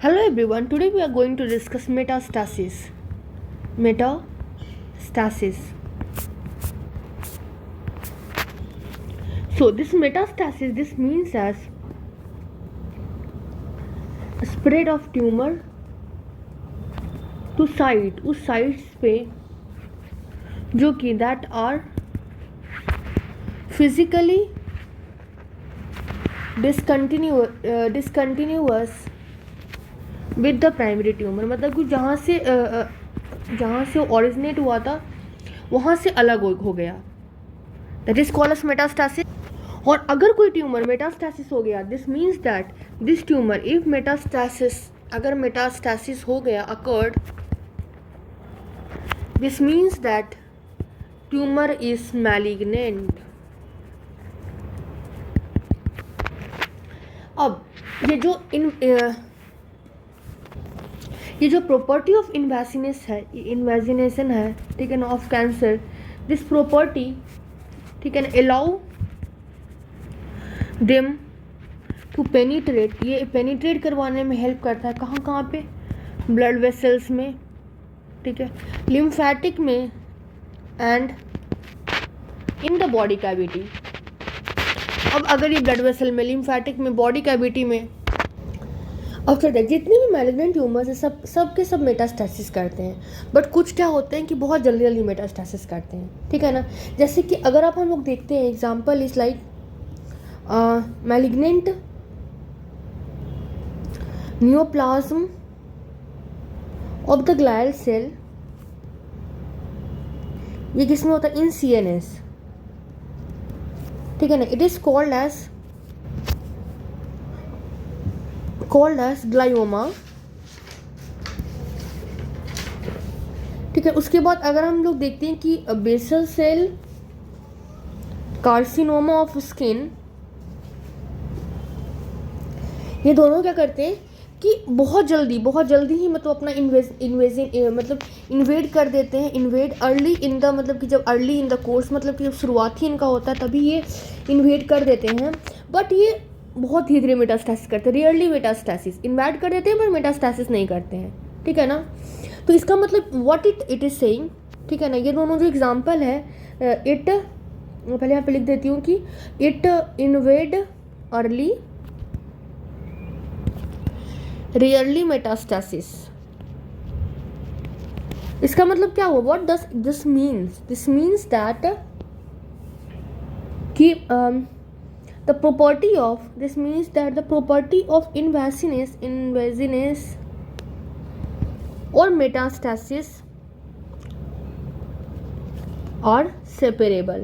Hello everyone, today we are going to discuss metastasis. Metastasis. So this metastasis, this means as spread of tumor to site, उस sites पे जो कि that are physically discontinuous with the primary tumour, मतलब कि जहाँ से originate हुआ था वहाँ से अलग हो गया, that is called as metastasis. और अगर कोई ट्यूमर मेटास्टासिस हो गया, this means that this tumour if metastasis, अगर मेटास्टासिस हो गया occurred, this means that tumour is malignant. अब ये जो प्रॉपर्टी ऑफ इन्वेजिनेशन है, ठीक है ना, ऑफ कैंसर, दिस प्रॉपर्टी, ठीक है ना, अलाउ देम टू पेनिट्रेट, ये पेनिट्रेट करवाने में हेल्प करता है. कहाँ पे? ब्लड वेसल्स में, ठीक है, लिम्फेटिक में and in the body cavity. अब अगर ये ब्लड वेसल में, लिम्फेटिक में, बॉडी कैविटी में, आफ्टर दैट जितने भी मैलिग्नेंट ट्यूमर्स है सब के सब मेटास्टासिस करते हैं. बट कुछ क्या होते हैं कि बहुत जल्दी मेटास्टासिस करते हैं, ठीक है ना. जैसे कि अगर हम लोग देखते हैं, example is like malignant neoplasm of the glial cell, ये किसमें होता है? इन CNS, ठीक है ना. It is called as glioma, ठीक है. उसके बाद अगर हम लोग देखते हैं कि basal cell carcinoma of skin, ये दोनों क्या करते हैं कि बहुत जल्दी ही मतलब अपना इन्वेड कर देते हैं. इन्वेड अर्ली इन द, मतलब कि जब अर्ली इन द कोर्स, मतलब कि जब शुरुआत ही इनका होता है तभी ये इन्वेड कर देते हैं. बट ये बहुत धीरे धीरे मेटास्टासिस करते हैं. रियरली मेटास्टासिस इन्वेड कर देते हैं पर मेटास्टासिस नहीं करते हैं, ठीक है ना. तो इसका मतलब व्हाट इट इज सेइंग, ठीक है ना. ये दोनों जो एग्जांपल है, इट, पहले यहाँ पे लिख देती हूँ कि it invade early, rarely metastasis. इसका मतलब क्या हुआ? What does this means? This means that कि the property of, this means that the property of invasinase or metastasis are separable.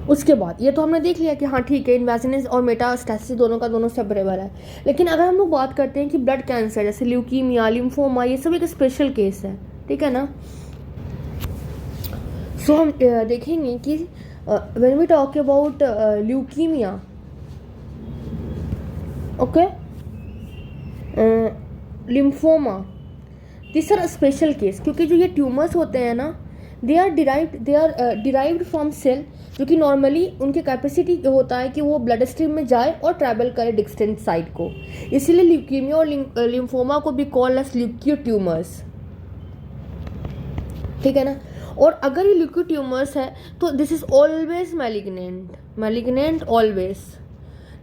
उसके बाद ये तो हमने देख लिया कि हाँ ठीक है, इन्वेजिनेस और मेटास्टासिस दोनों का दोनों सेपरेबल है. लेकिन अगर हम लोग बात करते हैं कि ब्लड कैंसर जैसे ल्यूकीमिया, लिम्फोमा, ये सब एक स्पेशल केस है, ठीक है ना. सो हम देखेंगे कि when we talk about leukemia, okay, lymphoma, these are a special case, क्योंकि जो ये ट्यूमर्स होते हैं ना, they are derived from cell, जो कि नॉर्मली उनके कैपेसिटी होता है कि वो ब्लड स्ट्रीम में जाए और ट्रैवल करे डिस्टेंट साइड को. इसीलिए ल्यूकीमिया और लिम्फोमा को भी कॉल एज ल्यूकियो ट्यूमर्स, ठीक है ना. और अगर ये लिक्विड ट्यूमर्स है तो this is always malignant always.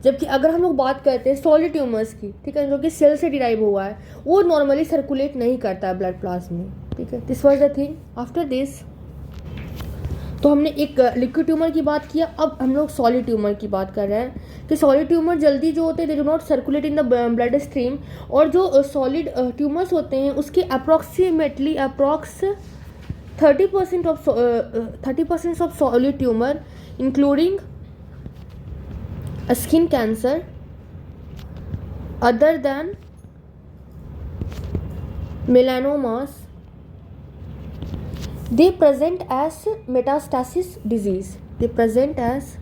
जबकि अगर हम लोग बात करते हैं सॉलिड ट्यूमर्स की, ठीक है, जो कि सेल से डिराइव हुआ है, वो नॉर्मली सर्कुलेट नहीं करता है ब्लड प्लाज्मा में, ठीक है. This was the thing. After this तो हमने एक लिक्विड ट्यूमर की बात किया. अब हम लोग सॉलिड ट्यूमर की बात कर रहे हैं कि सॉलिड ट्यूमर जल्दी जो होते हैं, they do not circulate in the blood stream. और जो सॉलिड ट्यूमर्स होते हैं उसके approximately 30% of solid tumor, including a skin cancer, other than melanomas, they present as metastasis disease. They present as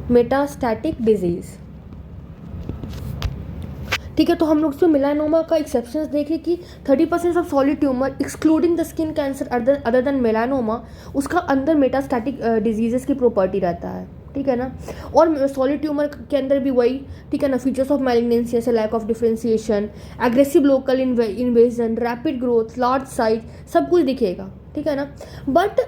metastatic disease. ठीक है. तो हम लोग उसमें मेलानोमा का एक्सेप्शंस देखे कि 30% of solid tumour excluding the skin cancer other than melanoma, उसका अंदर मेटास्टैटिक डिजीजेस की प्रॉपर्टी रहता है. ठीक है ना। और सॉलिड ट्यूमर के अंदर भी वही, ठीक है ना, फीचर्स ऑफ मैलिग्नेंसी जैसे lack of differentiation, aggressive local invasion, rapid growth, large size, सब कुछ दिखेगा, ठीक है ना। बट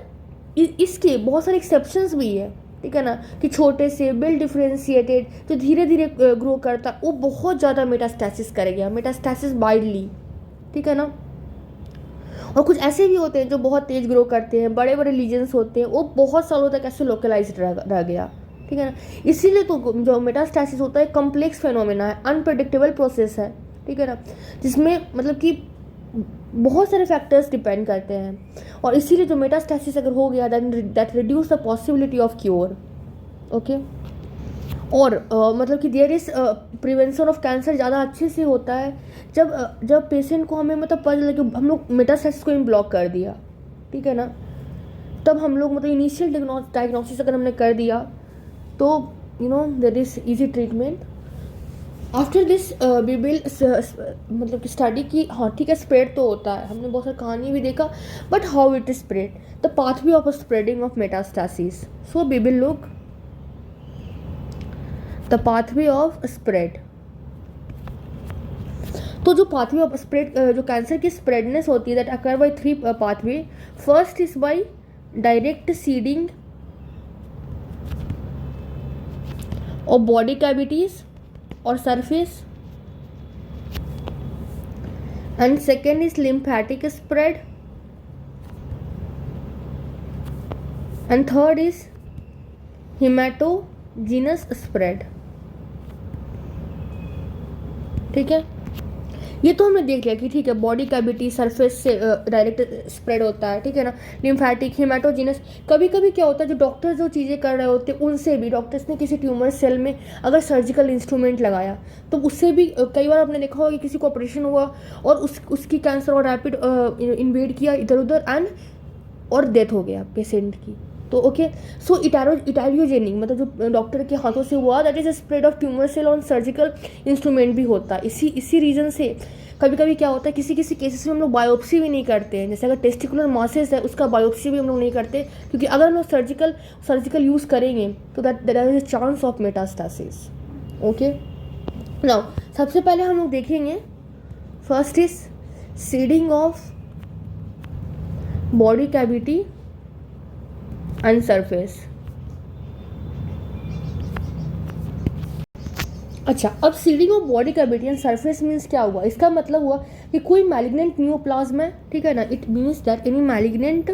इसके बहुत सारे एक्सेप्शंस भी है, ठीक है ना, कि छोटे से वेल डिफरेंशिएटेड जो धीरे धीरे ग्रो करता है वो बहुत ज़्यादा मेटास्टैसिस करेगा, मेटास्टैसिस वाइडली, ठीक है ना। और कुछ ऐसे भी होते हैं जो बहुत तेज ग्रो करते हैं, बड़े बड़े लीजन्स होते हैं, वो बहुत सालों तक ऐसे लोकलाइज्ड रह गया, ठीक है ना। इसीलिए तो जो मेटास्टैसिस होता है कॉम्प्लेक्स फेनोमेना है, अनप्रेडिक्टेबल प्रोसेस है, ठीक है ना, जिसमें मतलब कि बहुत सारे फैक्टर्स डिपेंड करते हैं। और इसीलिए जो मेटास्टैसिस अगर हो गया that reduce the possibility of cure, okay. और मतलब कि there is prevention of cancer ज़्यादा अच्छे से होता है जब पेशेंट को हमें मतलब पता चले कि हम लोग मेटास्टैसिस को ही ब्लॉक कर दिया, ठीक है ना, तब हम लोग मतलब इनिशियल डायग्नोसिस अगर हमने कर दिया तो you know there is easy treatment. After this we will मतलब कि स्टडी की, हाँ ठीक है, स्प्रेड तो होता है, हमने बहुत सारी कहानी भी देखा, but how it is spread, the pathway of spreading of metastasis, so we will look the pathway of spread. तो जो पाथवे ऑफ स्प्रेड, जो कैंसर की स्प्रेडनेस होती है, that occur by 3 pathway. First is by direct seeding of body cavities or surface, and second is lymphatic spread, and third is hematogenous spread, ठीक है। ये तो हमने देख लिया कि ठीक है बॉडी कैविटी सरफेस से डायरेक्ट स्प्रेड होता है, ठीक है ना, लिम्फैटिक, हेमाटोजिनस। कभी कभी क्या होता है जो डॉक्टर जो चीज़ें कर रहे होते हैं उनसे भी, डॉक्टर्स ने किसी ट्यूमर सेल में अगर सर्जिकल इंस्ट्रूमेंट लगाया तो उससे भी कई बार आपने देखा होगा कि किसी को ऑपरेशन हुआ और उसकी कैंसर और रैपिड इन्वेड किया इधर उधर एंड और डेथ हो गया पेशेंट की। तो ओके, सो इटालियोजेनिक मतलब जो डॉक्टर के हाथों से हुआ, that is a spread of tumour cell on surgical instrument भी होता है। इसी रीज़न से कभी कभी क्या होता है किसी केसेस में हम लोग बायोप्सी भी नहीं करते हैं, जैसे अगर टेस्टिकुलर मासेस है उसका बायोप्सी भी हम लोग नहीं करते, क्योंकि अगर हम लोग सर्जिकल यूज़ करेंगे तो that is a chance of metastasis, okay. Now सबसे पहले हम लोग देखेंगे, first is seeding of body cavity and surface. अच्छा, अब seeding of body cavity and surface means क्या हुआ, इसका मतलब हुआ कि कोई मैलिग्नेंट न्यूप्लाज्म है, ठीक है ना, it means that any malignant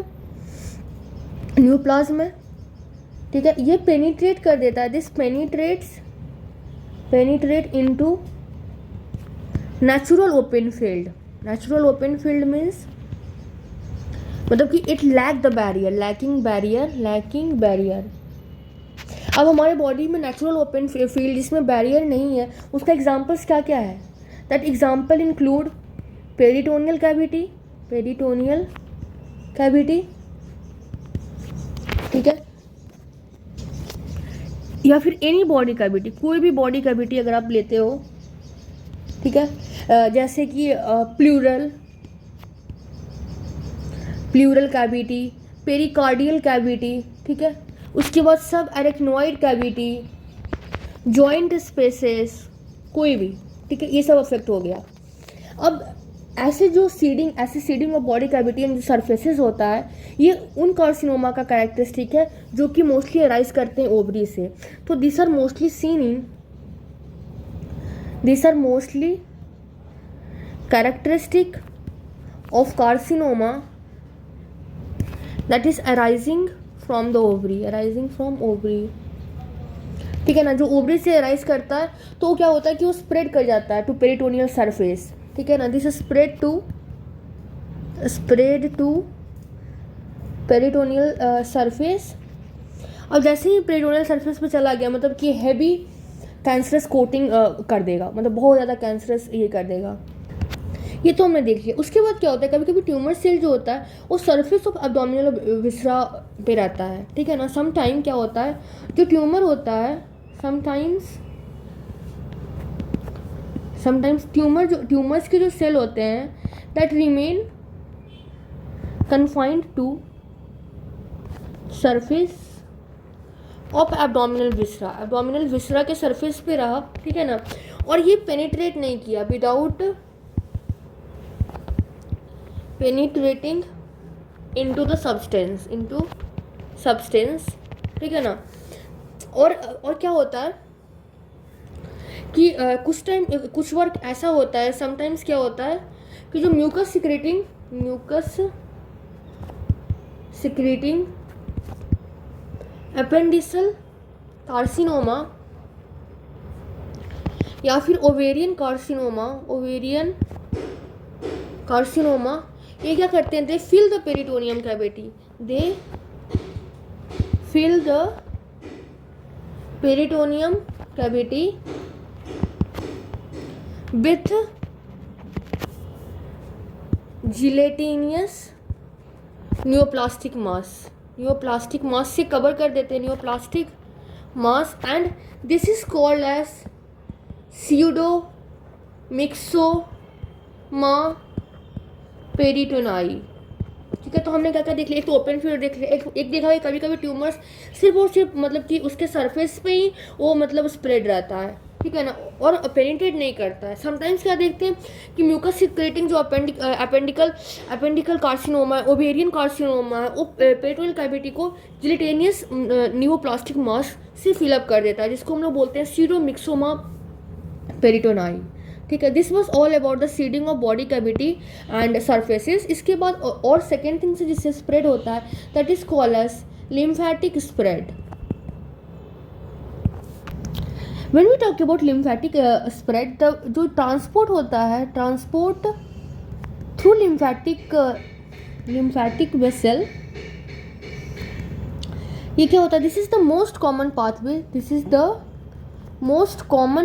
neoplasm है, ठीक है, ये पेनिट्रेट कर देता है, this penetrate into natural open field. Natural open field means मतलब कि it lack the barrier, lacking barrier. अब हमारे बॉडी में नेचुरल ओपन फील्ड जिसमें बैरियर नहीं है, उसका एग्जांपल्स क्या क्या है, that example include peritoneal cavity, ठीक है, या फिर एनी बॉडी कैविटी, कोई भी बॉडी कैविटी अगर आप लेते हो, ठीक है, जैसे कि प्लूरल कैविटी, पेरिकार्डियल कैविटी, ठीक है, उसके बाद सब एरेक्नोइड कैविटी, जॉइंट स्पेसेस, कोई भी, ठीक है, ये सब अफेक्ट हो गया। अब ऐसे seeding of body cavity and जो सरफेसेस होता है, ये उन कार्सिनोमा का कैरेक्टरिस्टिक है जो कि मोस्टली अराइज करते हैं ओवरी से। तो this are mostly characteristic of carcinoma that is arising from ovary, ठीक है ना। जो ओवरी से अराइज करता है तो क्या होता है कि वो स्प्रेड कर जाता है टू पेरिटोनियल सरफेस, ठीक है ना, this spread to peritoneal surface. अब जैसे ही पेरिटोनियल सरफेस पे चला गया मतलब कि हैवी कैंसरस कोटिंग कर देगा, मतलब बहुत ज़्यादा कैंसरस ये कर देगा। ये तो हमने देख लिया। उसके बाद क्या होता है, कभी कभी ट्यूमर सेल जो होता है वो सरफेस ऑफ एब्डोमिनल विसरा पे रहता है, ठीक है ना। सम टाइम क्या होता है, जो ट्यूमर होता है समटाइम्स ट्यूमर्स के जो सेल होते हैं that remain confined to surface of abdominal viscera, abdominal viscera के सरफेस पे रहा, ठीक है ना, और ये पेनिट्रेट नहीं किया without penetrating into the substance, into substance, ठीक है ना। और क्या होता है कि कुछ वर्क ऐसा होता है, समटाइम्स क्या होता है कि जो म्यूकस सिक्रेटिंग अपेंडिसल कार्सिनोमा या फिर ओवेरियन कार्सिनोमा, ये क्या करते हैं, they fill the peritoneum cavity, they fill the peritoneum cavity with gelatinous neoplastic mass से कवर कर देते हैं, neoplastic mass, and this is called as pseudomyxoma peritonei, ठीक है। तो हमने क्या क्या देख लिया, एक तो ओपन फील्ड देख लिया, एक देखा है कभी कभी ट्यूमर्स सिर्फ और सिर्फ मतलब कि उसके सरफेस पे ही वो मतलब स्प्रेड रहता है, ठीक है ना, और पेनिट्रेट नहीं करता है। समटाइम्स क्या देखते हैं कि म्यूकस सिक्रेटिंग जो अपेंडिकल कार्सिनोमा है, ओवेरियन कार्सिनोमा है, वो पेरिटोनियल कैविटी को जिलेटेनियस न्यूप्लास्टिक मास से फिलअप कर देता है, जिसको हम लोग बोलते हैं सीडोमिक्सोमा पेरिटोनाई, ठीक है। This was all about the seeding of body cavity and surfaces. इसके बाद और सेकेंड थिंग से जिससे स्प्रेड होता है that is called as lymphatic spread. When we talk about lymphatic spread, तब जो ट्रांसपोर्ट होता है, ट्रांसपोर्ट थ्रू लिम्फेटिक वेसल, ये क्या होता है, this is the most common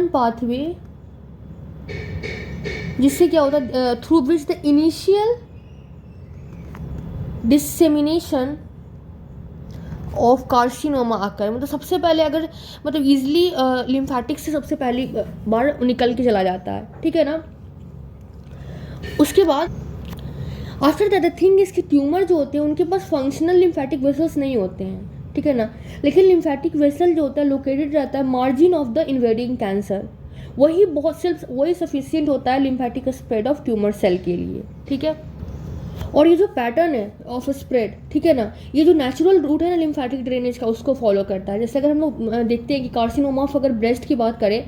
pathway, जिससे क्या होता है, through which the initial dissemination of carcinoma आकर, मतलब सबसे पहले अगर मतलब ईजिली लिम्फेटिक से सबसे पहली बार निकल के चला जाता है, ठीक है ना। उसके बाद after that the thing is कि ट्यूमर जो होते हैं उनके पास फंक्शनल लिम्फेटिक वेसल्स नहीं होते हैं, ठीक है ना, लेकिन लिम्फेटिक वेसल जो होता है लोकेटेड रहता है margin of the invading cancer, वही सफिशियंट होता है lymphatic spread of tumour cell के लिए, ठीक है। और ये जो पैटर्न है ऑफ स्प्रेड, ठीक है ना, ये जो नेचुरल रूट है ना लिम्फेटिक ड्रेनेज का, उसको फॉलो करता है। जैसे अगर हम लोग देखते हैं कि कार्सिनोमा ऑफ अगर ब्रेस्ट की बात करें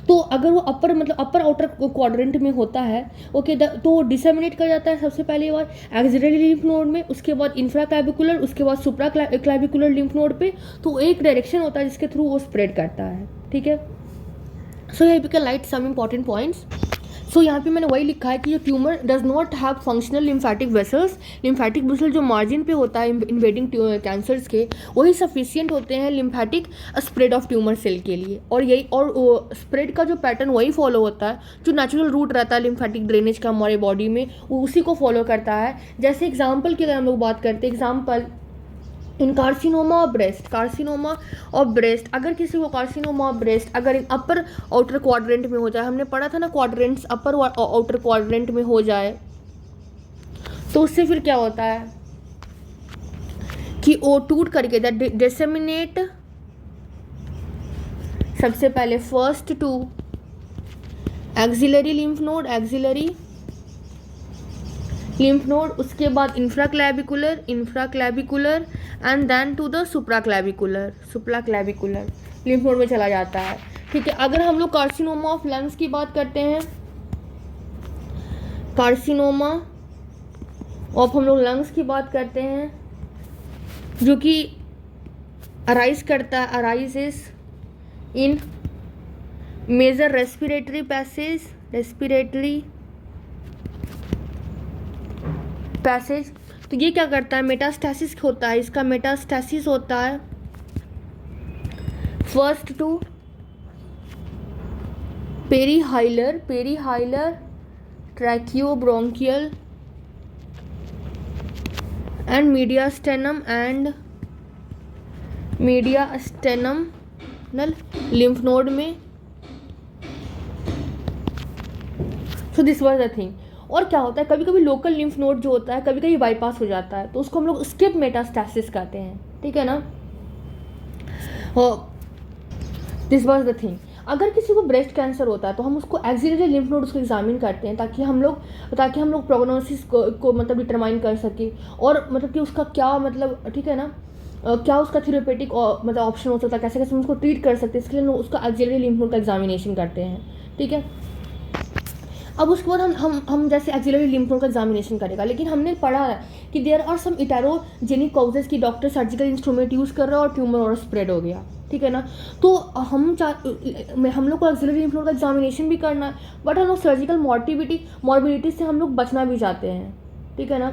तो अगर वो अपर आउटर क्वाड्रेंट में होता है, ओके, तो वो डिसेमिनेट कर जाता है सबसे पहली बार एक्सिलरी लिम्फ नोड में, उसके बाद इंफ्राक्लैविकुलर, उसके बाद सुप्राक्लैविकुलर लिम्फ नोड पे, तो एक डायरेक्शन होता है जिसके थ्रू वो स्प्रेड करता है, ठीक है। सो यहाँ पे लाइट सम इम्पॉर्टेंट पॉइंट्स। सो यहाँ पे मैंने वही लिखा है कि जो tumour does not have functional lymphatic vessels, lymphatic vessel जो मार्जिन पे होता है इन्वेडिंग कैंसर्स के, वही सफिशियंट होते हैं lymphatic spread of tumour cell के लिए। और स्प्रेड का जो पैटर्न वही फॉलो होता है जो नेचुरल रूट रहता है लिम्फेटिक ड्रेनेज का हमारे बॉडी में, वो उसी को फॉलो करता है। जैसे एग्जाम्पल की अगर हम लोग बात करते हैं, example in carcinoma of breast, अगर किसी को कार्सिनोमा ऑफ ब्रेस्ट अगर इन अपर आउटर क्वाड्रेंट में हो जाए, हमने पढ़ा था ना क्वाड्रेंट्स अपर आउटर क्वाड्रेंट में हो जाए, तो उससे फिर क्या होता है कि वो टूट करके डिसेमिनेट सबसे पहले first to axillary lymph node, उसके बाद infraclavicular and then to the supraclavicular lymph node में चला जाता है, ठीक है। अगर हम लोग कार्सिनोमा ऑफ लंग्स की बात करते हैं, कार्सिनोमा ऑफ हम लोग लंग्स की बात करते हैं, जो कि arises in major respiratory passage, तो ये क्या करता है, मेटास्टैसिस होता है, इसका मेटास्टैसिस होता है first to perihilar tracheobronchial and mediastinal lymph node में। So this was the thing. और क्या होता है, कभी कभी लोकल लिम्फ नोड जो होता है कभी कभी बाईपास हो जाता है, तो उसको हम लोग स्किप मेटास्टैसिस कहते हैं, ठीक है ना। This was the thing. अगर किसी को ब्रेस्ट कैंसर होता है तो हम उसको एक्सिलरी लिम्फ नोड उसको एग्जामिन करते हैं ताकि हम लोग प्रोग्नोसिस को मतलब डिटरमाइन कर सके, और मतलब कि उसका क्या मतलब, ठीक है ना, क्या उसका थेरेपेटिक मतलब ऑप्शन हो सकता है, कैसे कैसे हम उसको ट्रीट कर सकते हैं, इसके लिए हम उसका एक्सिलरी लिम्फ नोड का एग्जामिनेशन करते हैं, ठीक है। अब उसके बाद हम जैसे एक्सिलरी लिम्फ नोड का एग्जामिनेशन करेगा, लेकिन हमने पढ़ा है कि देयर आर सम इटेरोजेनिक कॉजेज की डॉक्टर सर्जिकल इंस्ट्रूमेंट यूज़ कर रहा है और ट्यूमर और स्प्रेड हो गया, ठीक है ना। तो हम लोग को एक्सिलरी लिम्फ नोड का एग्जामिनेशन भी करना है, बट हम लोग सर्जिकल मॉर्बिडिटी से हम लोग बचना भी चाहते हैं, ठीक है ना।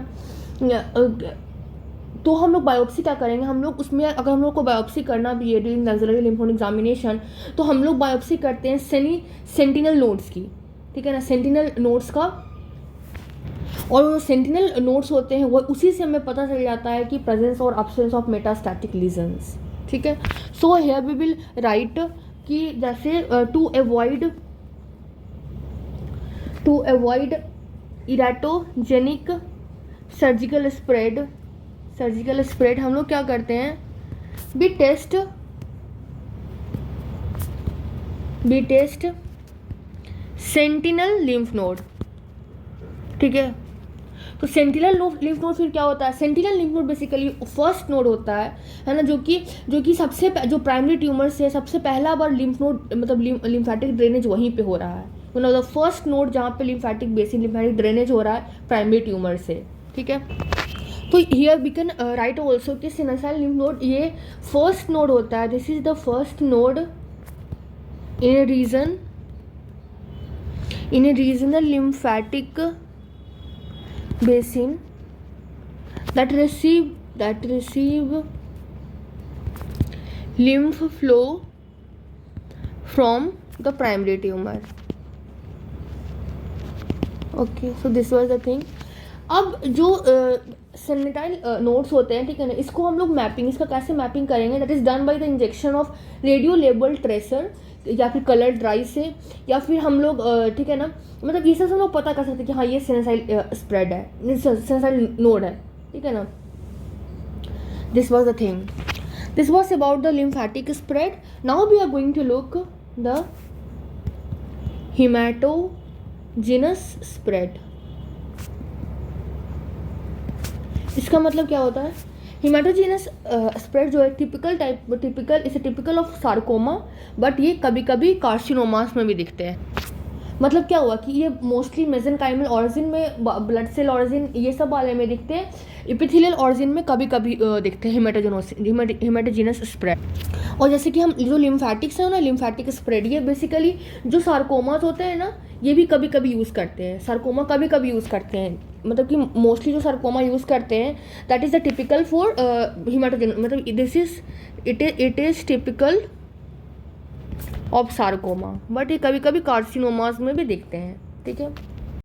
तो हम लोग बायोप्सी क्या करेंगे, हम लोग उसमें अगर हम लोग को बायोप्सी करना भी है during axillary lymph node examination, तो हम लोग बायोप्सी करते हैं सेंटिनल नोड्स की, ठीक है ना, सेंटिनल नोड्स का। और वो सेंटिनल नोड्स होते हैं वो उसी से हमें पता चल जाता है कि प्रेजेंस और एब्सेंस ऑफ मेटास्टैटिक लीजन्स, ठीक है। So here we will write कि जैसे to avoid iatrogenic surgical spread हम लोग क्या करते हैं, be test sentinel lymph node, ठीक है। तो सेंटिनल लिम्फ नोड फिर क्या होता है, sentinel lymph node basically first node होता है ना, जो कि सबसे जो प्राइमरी ट्यूमर से सबसे पहला बार लिम्फ नोड मतलब लिम्फेटिक ड्रेनेज वहीं पे हो रहा है, one of the first node जहाँ पे लिम्फेटिक ड्रेनेज हो रहा है प्राइमरी ट्यूमर से, ठीक है। तो here we can write also कि सिनोसाइल लिम्फ नोड ये फर्स्ट नोड होता है, this is the first node in a regional lymphatic basin that receive lymph flow from the primary tumor. Okay, so this was the thing. अब जो सेनेटाइल nodes होते हैं, ठीक है ना, इसको हम लोग इसका कैसे मैपिंग करेंगे, that is done by the injection of radio label tracer या फिर कलर ड्राई से, या फिर हम लोग ठीक है ना, मतलब ये सब हम लोग पता कर सकते हैं कि हाँ ये सेनेसाइल स्प्रेड है, सेनेसाइल नोड है, ठीक है ना। This was the thing, this was about the lymphatic spread. Now we are going to look the haematogenous spread. इसका मतलब क्या होता है, हेमाटोजेनस स्प्रेड जो है टिपिकल ऑफ सार्कोमा, बट ये कभी कभी कार्सिनोमास में भी दिखते हैं। मतलब क्या हुआ कि ये मोस्टली मेसेनकाइमल ऑरिजिन में, ब्लड सेल ऑरिजिन ये सब वाले में दिखते हैं, एपिथेलियल ऑरिजिन में कभी कभी दिखते हैं हेमाटोजेनस स्प्रेड। और जैसे कि हम जो लिम्फेटिक्स है ना, लिम्फेटिक स्प्रेड ये बेसिकली जो सार्कोमास होते हैं ना, ये भी कभी कभी यूज़ करते हैं, सार्कोमा कभी कभी यूज़ करते हैं, मतलब कि मोस्टली जो सार्कोमा यूज़ करते हैं that is the typical for haematogenous, मतलब it is typical of sarcoma, but ये कभी कभी कार्सिनोमास में भी दिखते हैं, ठीक है।